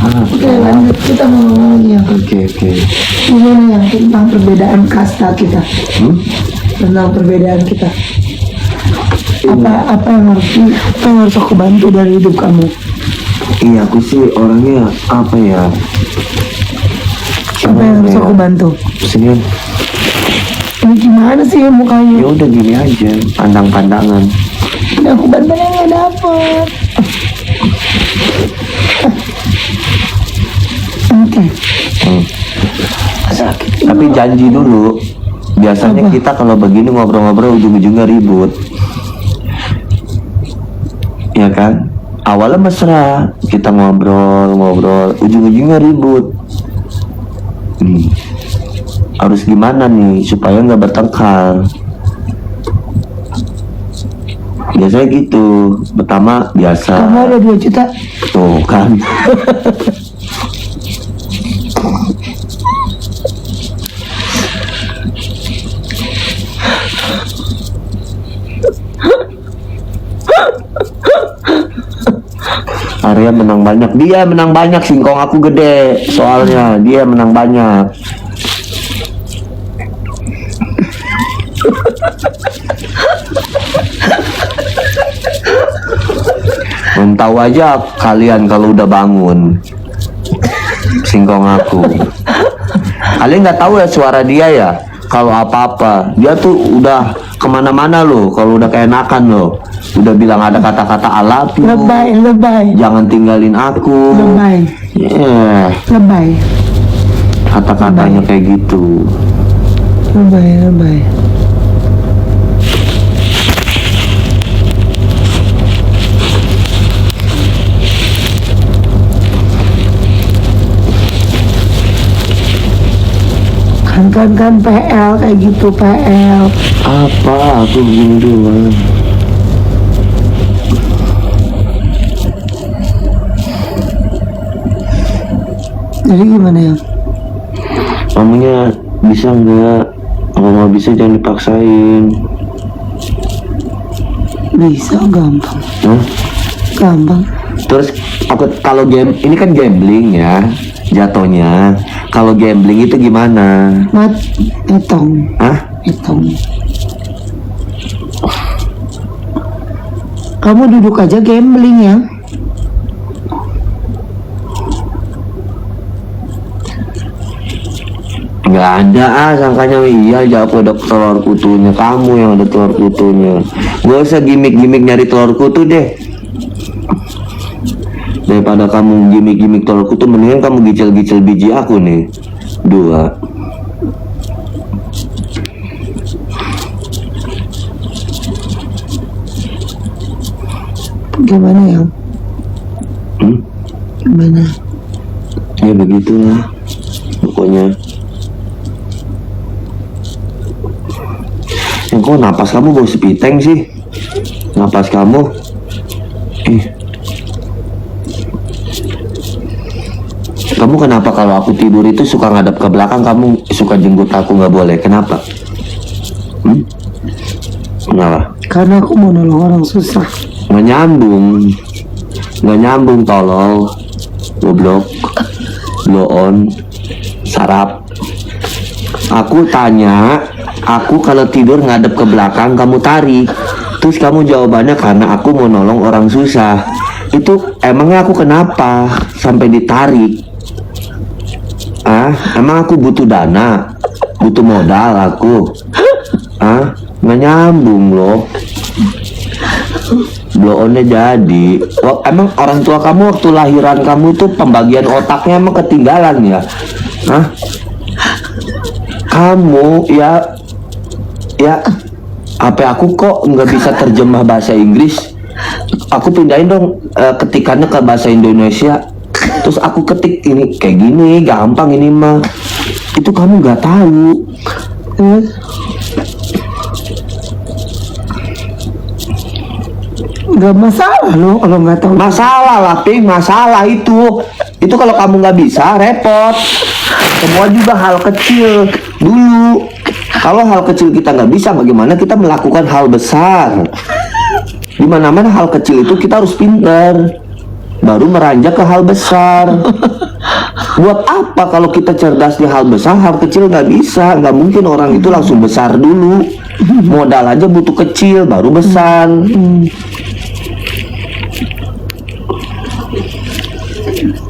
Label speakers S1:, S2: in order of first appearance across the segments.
S1: Oke, lanjut kita mau ngomong ya.
S2: Oke.
S1: Gimana ya tentang perbedaan kasta kita? Tentang perbedaan kita. Apa yang harus aku bantu dari hidup kamu?
S2: Iya, aku sih orangnya apa ya?
S1: Apa yang harus aku bantu?
S2: Senin.
S1: Ini gimana sih mukanya?
S2: Ya udah gini aja, pandang-pandangan.
S1: Ini aku bantunya nggak dapet. Oke. Sakit.
S2: Tapi janji dulu. Biasanya kita kalau begini ngobrol-ngobrol ujung-ujungnya ribut. Ya kan? Awalnya mesra, kita ngobrol, ujung-ujungnya ribut. Harus gimana nih supaya nggak bertengkar? Biasanya gitu. Pertama biasa.
S1: Kamu ada 2 juta?
S2: Tuh kan. Arya menang banyak, dia menang banyak, singkong aku gede, soalnya dia menang banyak. Belum tahu aja kalian kalau udah bangun, singkong aku. Kalian nggak tahu ya suara dia ya, kalau apa-apa dia tuh udah kemana-mana loh, kalau udah keenakan loh. Udah bilang ada kata-kata alap,
S1: lebay,
S2: jangan tinggalin aku,
S1: lebay, lebay,
S2: kata-katanya kayak gitu.
S1: lebay. Kan PL kayak gitu, PL.
S2: Apa aku begini doang.
S1: Jadi gimana ya?
S2: Kamunya bisa nggak? Kalau nggak bisa jangan dipaksain.
S1: Bisa, gampang.
S2: Hah?
S1: Gampang.
S2: Terus aku kalau game ini kan gambling ya jatuhnya. Kalau gambling itu gimana?
S1: Hitung.
S2: Hah?
S1: Hitung. Kamu duduk aja gambling ya.
S2: Nggak ada sangkanya iya aja aku ada telur kutunya, kamu yang ada telur kutunya. Gak usah gimmick-gimmick nyari telur kutu deh. Daripada kamu gimmick-gimmick telur kutu, mendingan kamu gicil-gicil biji aku nih 2.
S1: Gimana ya? Gimana?
S2: Ya begitulah pokoknya. Kok napas kamu bau sepiteng sih? Napas kamu Kamu kenapa kalau aku tidur itu suka ngadep ke belakang, kamu suka jenggut aku nggak boleh? Kenapa? Kenapa?
S1: Karena aku mau nolong orang susah.
S2: Nggak nyambung tolol, goblok, blow on, sarap. Aku tanya, aku kalau tidur ngadep ke belakang kamu tarik, terus kamu jawabannya karena aku mau nolong orang susah. Itu emangnya aku kenapa sampai ditarik? Emang aku butuh dana, butuh modal aku? Nggak nyambung loh. Blow onnya jadi. Emang orang tua kamu waktu lahiran kamu itu pembagian otaknya emang ketinggalan ya? Kamu ya HP aku kok nggak bisa terjemah bahasa Inggris. Aku pindahin dong ketikannya ke bahasa Indonesia. Terus aku ketik ini kayak gini, gampang ini mah. Itu kamu nggak tahu.
S1: Gak masalah loh kalau nggak tahu.
S2: Masalah lah, Ping, masalah itu. Itu kalau kamu nggak bisa, repot. Semua juga hal kecil dulu. Kalau hal kecil kita nggak bisa, bagaimana kita melakukan hal besar? Di mana-mana hal kecil itu kita harus pintar. baru meranjak ke hal besar. Buat apa kalau kita cerdas di hal besar, hal kecil nggak bisa, nggak mungkin orang itu langsung besar dulu. Modal aja butuh kecil, baru besar.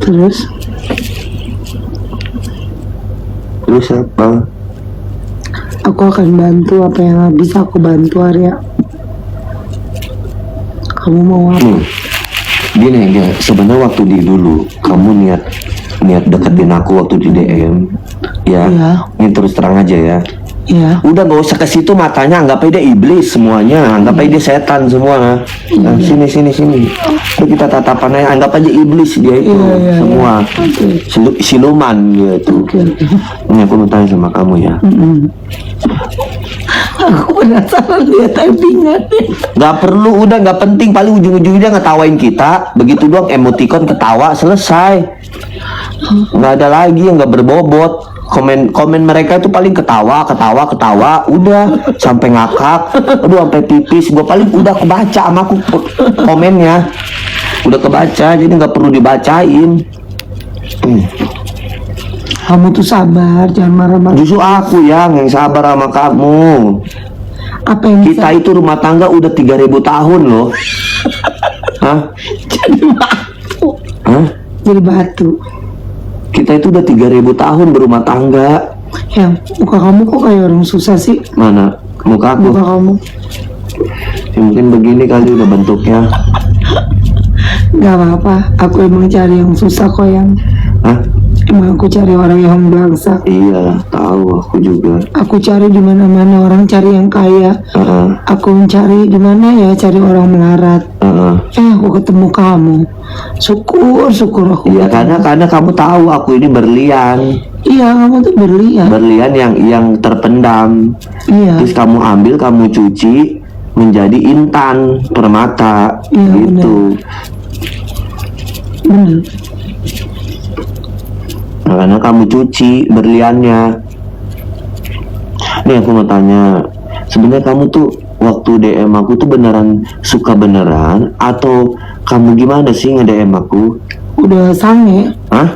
S1: Terus
S2: Terus apa?
S1: aku akan bantu apa yang bisa aku bantu, Arya. Kamu mau apa?
S2: Gini ya, sebenarnya waktu di dulu kamu niat deketin aku waktu di DM, ya.
S1: Iya.
S2: Ini terus terang aja ya.
S1: Ya,
S2: Udah nggak usah ke situ matanya, anggap aja dia iblis semuanya, anggap aja dia setan semua. Nah, sini. Itu kita tatapan aja, anggap aja iblis dia itu
S1: Iya.
S2: semua.
S1: Oke.
S2: Siluman dia itu.
S1: Oke.
S2: Ini aku mau tanya sama kamu ya.
S1: Aku penasaran lihat typingan.
S2: Nggak perlu, udah nggak penting, paling ujung-ujungnya ngetawain kita, begitu doang, emoticon ketawa selesai. Nggak ada lagi yang nggak berbobot. Komen mereka itu paling ketawa, udah sampai ngakak, aduh sampai pipis. Gue paling udah kebaca sama aku komennya, udah kebaca, jadi nggak perlu dibacain.
S1: Kamu tuh sabar, jangan marah-marah.
S2: Justru aku yang sabar sama kamu.
S1: Apa yang bisa
S2: Kita itu rumah tangga udah 3.000 tahun loh. Hah?
S1: jadi batu?
S2: Hah?
S1: Jadi batu.
S2: Kita itu udah 3.000 tahun berumah tangga.
S1: Yang muka kamu kok kayak orang susah sih?
S2: Mana muka aku?
S1: Muka kamu
S2: Ya, mungkin begini kali udah bentuknya.
S1: nggak apa-apa. Aku emang cari yang susah kok, yang
S2: Hah?
S1: emang aku cari orang yang belangsak.
S2: Iya, tahu aku juga.
S1: Aku cari di mana-mana orang cari yang kaya.
S2: Heeh,
S1: Aku mencari di mana ya, cari orang melarat.
S2: heeh.
S1: Aku ketemu kamu. Syukur aku.
S2: Iya, karena kamu tahu aku ini berlian.
S1: Iya, kamu tuh berlian.
S2: Berlian yang terpendam.
S1: Iya.
S2: Terus kamu ambil, kamu cuci menjadi intan permata.
S1: Iya,
S2: Gitu.
S1: Bener.
S2: Nah, karena kamu cuci berliannya. Nih aku mau tanya, sebenarnya kamu tuh waktu DM aku tuh beneran suka beneran atau kamu gimana sih nge-DM aku?
S1: Udah sange.
S2: Hah?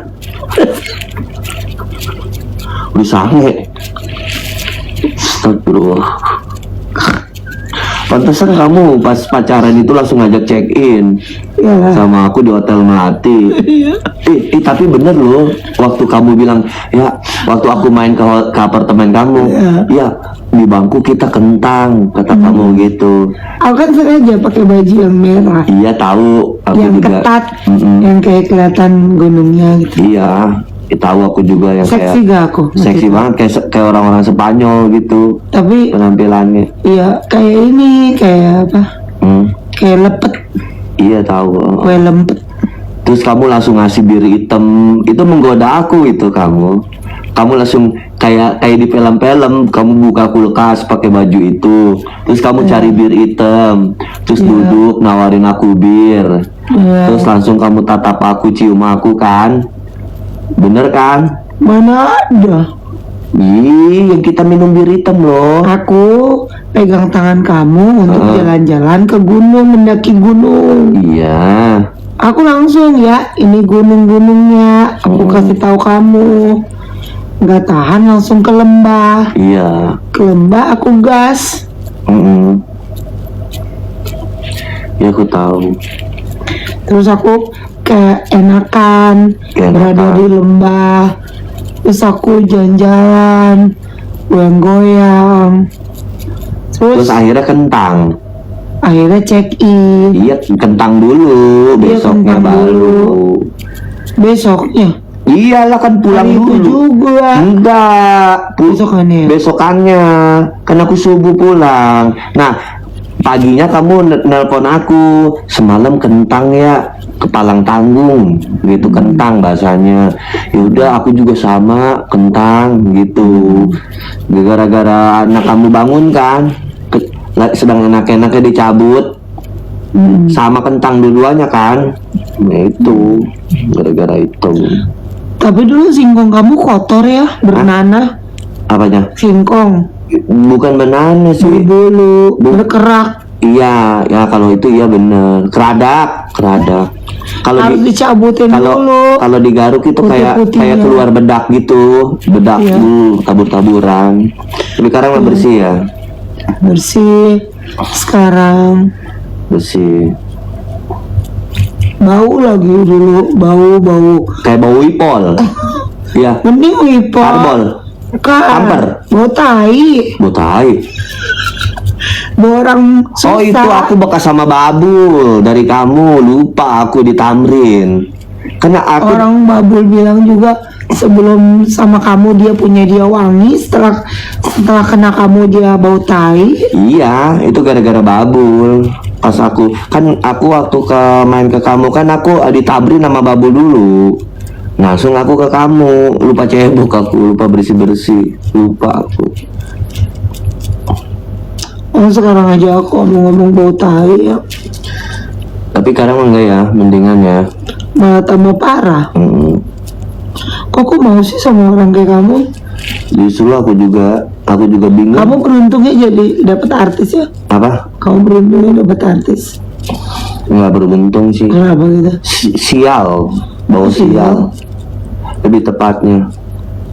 S2: Udah sange? Astagfirullah. Pantesan kamu pas pacaran itu langsung ngajak check in
S1: Iya.
S2: sama aku di Hotel Melati. Tapi bener loh, waktu kamu bilang ya, waktu aku main ke apartemen kamu, ya di bangku kita kentang, kata kamu gitu.
S1: Aku kan sengaja pakai baju yang merah,
S2: Iya tahu, aku
S1: yang
S2: juga.
S1: ketat,
S2: Mm-mm.
S1: yang kayak kelihatan gunungnya gitu.
S2: Iya, tahu aku juga yang
S1: Seksi
S2: kayak
S1: gak aku?
S2: seksi banget, kayak orang-orang Spanyol gitu
S1: Tapi
S2: penampilannya.
S1: iya kayak ini, kayak apa? Kayak lepet,
S2: Iya tahu.
S1: kue lempet.
S2: Terus kamu langsung ngasih bir hitam, itu menggoda aku itu kamu. Kamu langsung kayak di film-film, kamu buka kulkas pakai baju itu, terus kamu cari bir hitam, terus duduk nawarin aku bir,
S1: Iya.
S2: terus langsung kamu tatap aku, cium aku kan, bener kan?
S1: Mana ada?
S2: Ih, yang kita minum bir hitam loh.
S1: Aku pegang tangan kamu untuk jalan-jalan ke gunung, mendaki gunung.
S2: Iya.
S1: Aku langsung ya, ini gunung-gunungnya. Aku kasih tahu kamu. Nggak tahan langsung ke lembah.
S2: Iya.
S1: Ke lembah aku gas.
S2: Ya aku tahu.
S1: Terus aku keenakan berada di lembah. Terus aku jalan-jalan, goyang-goyang.
S2: Terus akhirnya kentang.
S1: Akhirnya check in.
S2: Iya, kentang dulu,
S1: Iya,
S2: besoknya
S1: kentang
S2: baru.
S1: Besoknya
S2: Iyalah kan pulang
S1: hari itu
S2: dulu.
S1: juga.
S2: Enggak,
S1: Besokannya.
S2: besokannya. Kan aku subuh pulang. Nah, paginya kamu nelpon aku, semalam kentang ya, kepalang tanggung, gitu kentang bahasanya. Ya udah, aku juga sama kentang gitu. Gara-gara anak kamu bangun kan, sedang enak-enaknya dicabut, sama kentang dua-duanya kan. Nah itu gara-gara itu.
S1: Tapi dulu singkong kamu kotor ya, bernanah.
S2: Apanya?
S1: Singkong
S2: Bukan banana sih.
S1: dulu berkerak.
S2: Iya, ya kalau itu iya bener. Keradak. Kalau
S1: harus dicabutin dulu.
S2: kalau digaruk itu kayak
S1: Putih-putihnya.
S2: keluar bedak gitu, bedak
S1: Iya.
S2: tabur-taburan. Tapi sekarang mah bersih ya,
S1: Bersih. Sekarang
S2: bersih.
S1: bau lagi dulu, bau.
S2: Kayak bau ipol. Iya,
S1: Mending wipo.
S2: karbol, Amper.
S1: Bau tai.
S2: bau tai.
S1: Bau orang susah.
S2: Oh itu aku bekas sama babul dari kamu, lupa aku di Tamrin. Karena aku
S1: Orang Babul bilang juga sebelum sama kamu dia wangi, setelah kena kamu dia bau tai.
S2: iya, itu gara-gara babul. Pas aku waktu main ke kamu kan aku di Tamrin sama babul dulu. Langsung aku ke kamu, lupa cebok aku, lupa bersih-bersih, lupa aku.
S1: Oh sekarang aja aku ngomong bau tai ya,
S2: Tapi sekarang enggak ya, mendingan ya.
S1: malah tambah parah. Kok aku mau sih sama orang kayak kamu?
S2: Justru aku juga bingung.
S1: Kamu beruntungnya jadi dapat artis ya?
S2: Apa?
S1: Kamu beruntungnya dapat artis.
S2: Nggak beruntung sih.
S1: Kenapa gitu?
S2: Sial, bau sial. Lebih tepatnya.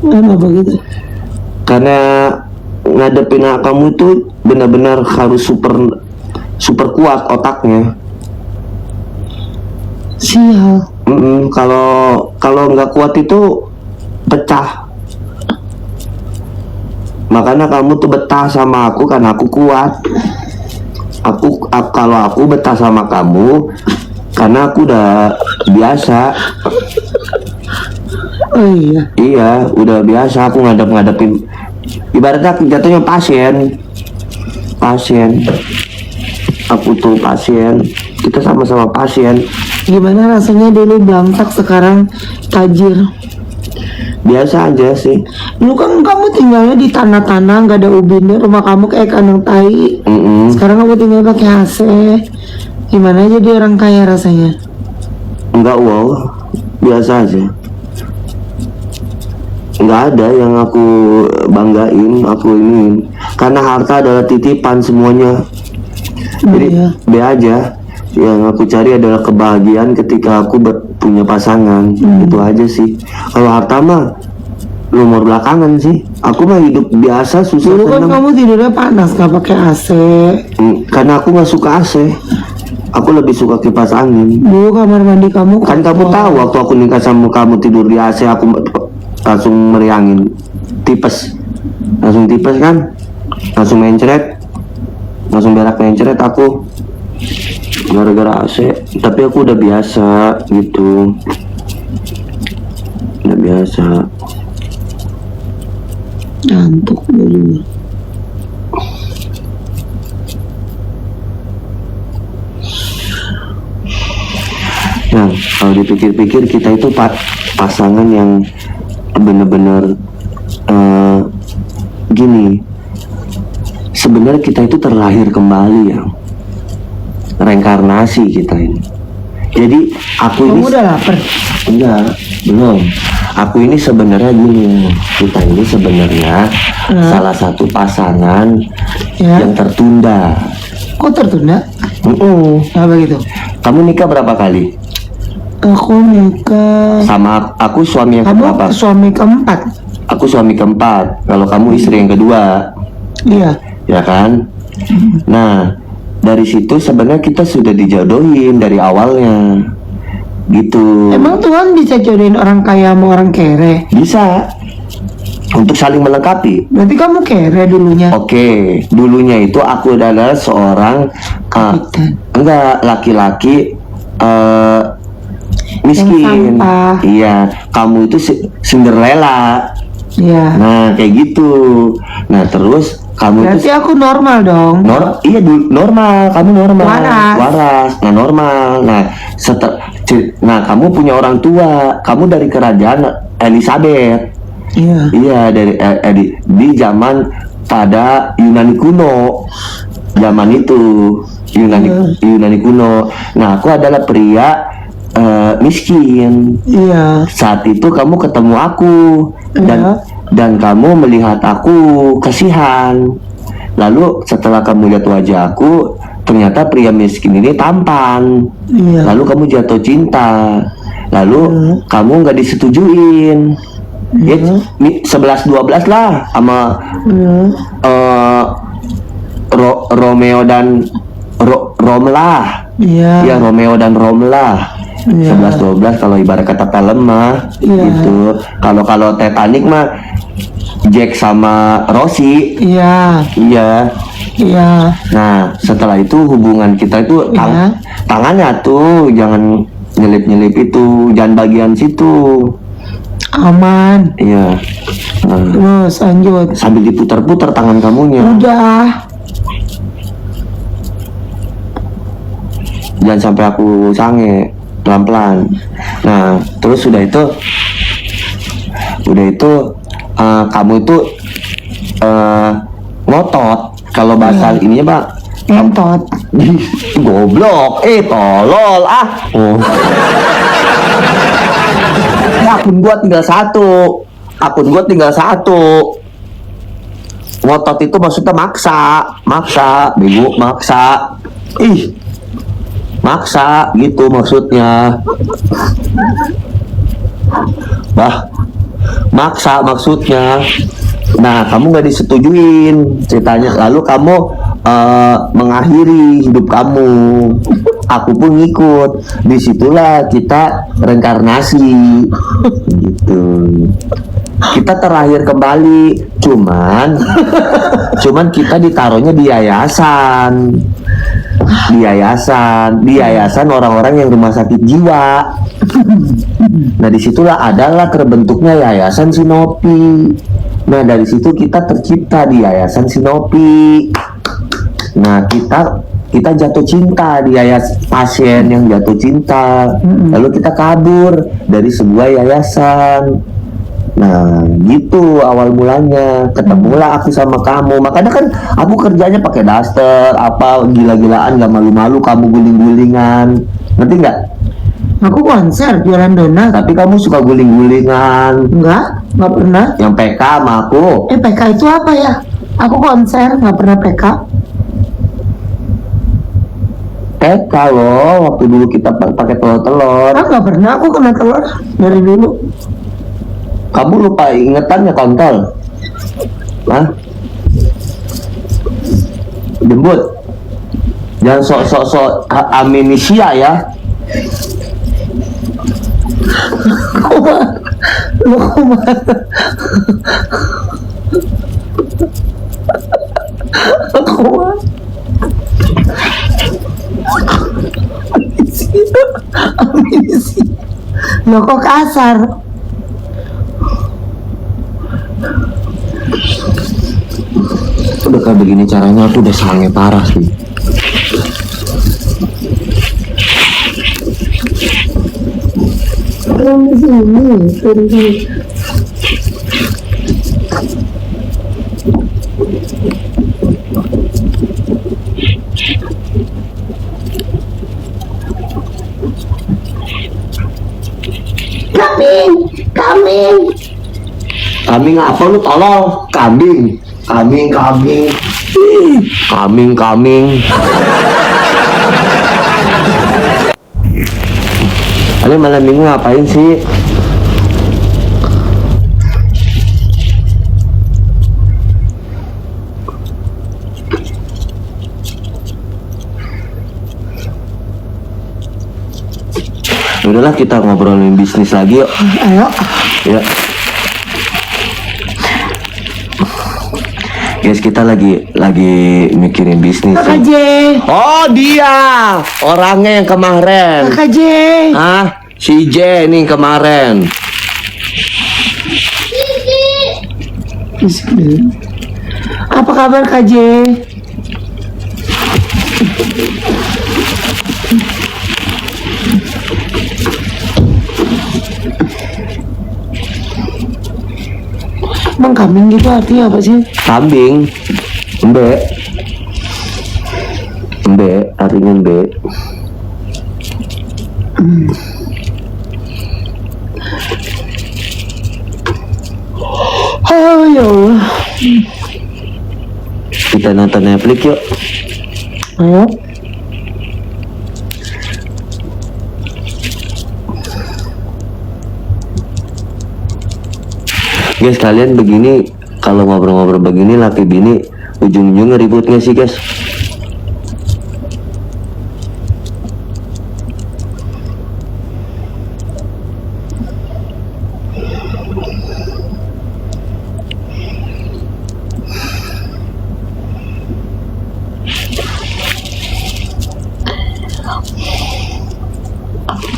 S1: Kenapa gitu?
S2: Karena ngadepin kamu tuh benar-benar harus super kuat otaknya.
S1: Sial.
S2: Kalau nggak kuat itu pecah. Makanya kamu tuh betah sama aku karena aku kuat. Kalau aku betah sama kamu karena aku udah biasa.
S1: Oh iya.
S2: Iya, udah biasa aku ngadepin. Ibaratnya jatuhnya pasien. Aku tuh pasien. Kita sama-sama pasien.
S1: Gimana rasanya dulu belangsak sekarang tajir?
S2: Biasa aja sih.
S1: Dulu kan kamu tinggalnya di tanah-tanah, nggak ada ubinnya, rumah kamu kayak kandang tai. Sekarang kamu tinggal pakai AC. Gimana jadi orang kaya rasanya?
S2: Enggak wow, biasa aja. Enggak ada yang aku banggain, aku ini. Karena harta adalah titipan semuanya. Jadi
S1: Iya.
S2: be aja. Yang aku cari adalah kebahagiaan ketika aku punya pasangan. Itu aja sih. Kalau harta mah nomor belakangan sih. Aku mah hidup biasa, susah
S1: Dulu kan
S2: senang.
S1: kamu tidurnya panas, nggak pakai AC.
S2: Karena aku nggak suka AC. Aku lebih suka kipas angin.
S1: Dulu kamar mandi kamu
S2: Kan kamu tahu waktu aku nikah sama kamu tidur di AC, aku langsung meriangin tipes. Langsung tipes kan? Langsung mencret. Langsung berak mencret aku. Gara-gara AC. Tapi aku udah biasa gitu. Udah biasa.
S1: ngantuk dulu.
S2: Nah, kalau dipikir-pikir kita itu pasangan yang bener-bener gini. Sebenarnya kita itu terlahir kembali ya, reinkarnasi kita ini. Jadi aku ini
S1: Kamu udah lapar?
S2: enggak, belum. Aku ini sebenarnya gini, kita ini sebenarnya salah satu pasangan
S1: Ya.
S2: yang tertunda.
S1: Kok tertunda? Apa gitu?
S2: Kamu nikah berapa kali?
S1: Aku nikah.
S2: Sama aku suami yang
S1: Kamu
S2: keberapa?
S1: suami keempat?
S2: Aku suami keempat. Kalau kamu istri yang kedua,
S1: Iya.
S2: ya kan? Nah, dari situ sebenarnya kita sudah dijodohin dari awalnya, gitu.
S1: Emang Tuhan bisa jodohin orang kaya sama orang kere?
S2: Bisa untuk saling melengkapi.
S1: Berarti kamu kere dulunya?
S2: Oke, dulunya itu aku adalah seorang
S1: Kapitan.
S2: enggak laki-laki miskin.
S1: sampah.
S2: Iya, kamu itu Cinderella.
S1: Iya.
S2: Nah, kayak gitu. Nah, terus kamu
S1: Berarti
S2: itu
S1: aku normal dong.
S2: iya normal, kamu normal.
S1: Waras.
S2: Nah, normal. Nah, nah, kamu punya orang tua. Kamu dari kerajaan Elizabeth.
S1: Iya.
S2: Iya, dari di zaman pada Yunani kuno. Zaman itu Yunani kuno. Nah, aku adalah pria miskin.
S1: Iya.
S2: Saat itu kamu ketemu aku
S1: Iya.
S2: dan kamu melihat aku kasihan. Lalu setelah kamu lihat wajah aku, ternyata pria miskin ini tampan.
S1: Iya.
S2: Lalu kamu jatuh cinta. Lalu kamu nggak disetujuin. Ya, 11-12 lah sama eh, Romeo dan Romlah.
S1: Iya.
S2: Ya, Romeo dan Romlah.
S1: Iya.
S2: 11-12 kalau ibarat kata film mah.
S1: Iya.
S2: Gitu. Kalau Titanic mah Jack sama Rosie.
S1: Iya.
S2: Iya.
S1: Iya.
S2: Nah, setelah itu hubungan kita itu
S1: Iya.
S2: tangannya tuh jangan nyelip-nyelip itu, jangan bagian situ.
S1: Aman.
S2: Iya. Nah,
S1: Terus lanjut.
S2: sambil diputar-putar tangan kamunya.
S1: Udah.
S2: Jangan sampai aku sange, pelan-pelan. Nah, terus udah itu kamu itu ngotot. Kalau bahasa ininya, Pak,
S1: Ngentot.
S2: goblok, tolol ah. Oh. Ya, akun gua tinggal satu. Ngotot itu maksudnya maksa, bego, maksa. Maksa gitu maksudnya. Maksa maksudnya. Nah, kamu nggak disetujuin ceritanya. Lalu kamu mengakhiri hidup kamu. Aku pun ngikut. Disitulah kita reinkarnasi. Gitu. Kita terakhir kembali. Cuman kita ditaruhnya di yayasan. Di yayasan orang-orang yang rumah sakit jiwa. Nah, disitulah adalah terbentuknya yayasan Sinopi. Nah, dari situ kita tercipta di yayasan Sinopi. Nah, kita jatuh cinta di pasien yang jatuh cinta. Lalu kita kabur dari sebuah yayasan. Nah, gitu awal mulanya. Ketemulah aku sama kamu. Makanya kan aku kerjanya pakai daster, apa gila-gilaan, gak malu-malu, kamu guling-gulingan. Ngerti nggak?
S1: Aku konser jualan donat.
S2: Tapi kamu suka guling-gulingan.
S1: Nggak pernah.
S2: Yang PK sama aku.
S1: PK itu apa ya? Aku konser, nggak pernah PK.
S2: PK loh, waktu dulu kita pakai telur-telur.
S1: Nggak pernah, aku kena telur dari dulu.
S2: Kamu lupa ingetannya kontol. Hah? Jembut. Jangan sok-sok amnesia ya.
S1: Lu Lo kok kasar?
S2: Udah kayak begini caranya aku udah sange parah sih.
S1: Di sini.
S2: Kambing apa lu tolol? Kambing. Ih, kambing. Kalian malam minggu ngapain sih? Udahlah, kita ngobrolin bisnis lagi yuk.
S1: Ayo.
S2: Ya. Guys, kita lagi mikirin bisnis.
S1: Kak J.
S2: Oh, dia orangnya yang kemarin.
S1: Kak J.
S2: Hah? Si J nih kemarin.
S1: Apa kabar Kak J? Emang kambing gitu artinya apa sih?
S2: Kambing. Embe, artinya embe.
S1: Oh ya Allah.
S2: Kita nonton Netflix yuk.
S1: Ayo.
S2: Guys, kalian begini kalau ngobrol-ngobrol begini laki bini ujung-ujungnya ribut nggak sih guys?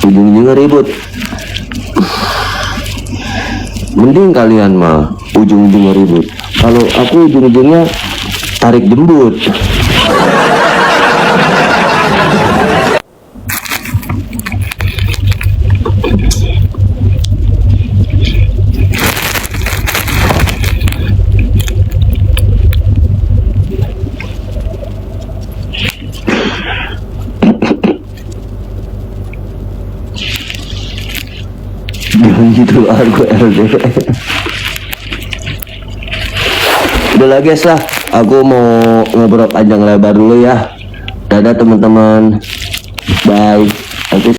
S2: Ujung-ujungnya ribut. Mending kalian mah ujung-ujungnya ribut. Kalau aku ujung-ujungnya tarik jembut. Jangan gitu aku LDR. Udah lah guys lah, aku mau ngobrol panjang lebar dulu ya. Dadah teman-teman, bye. Nanti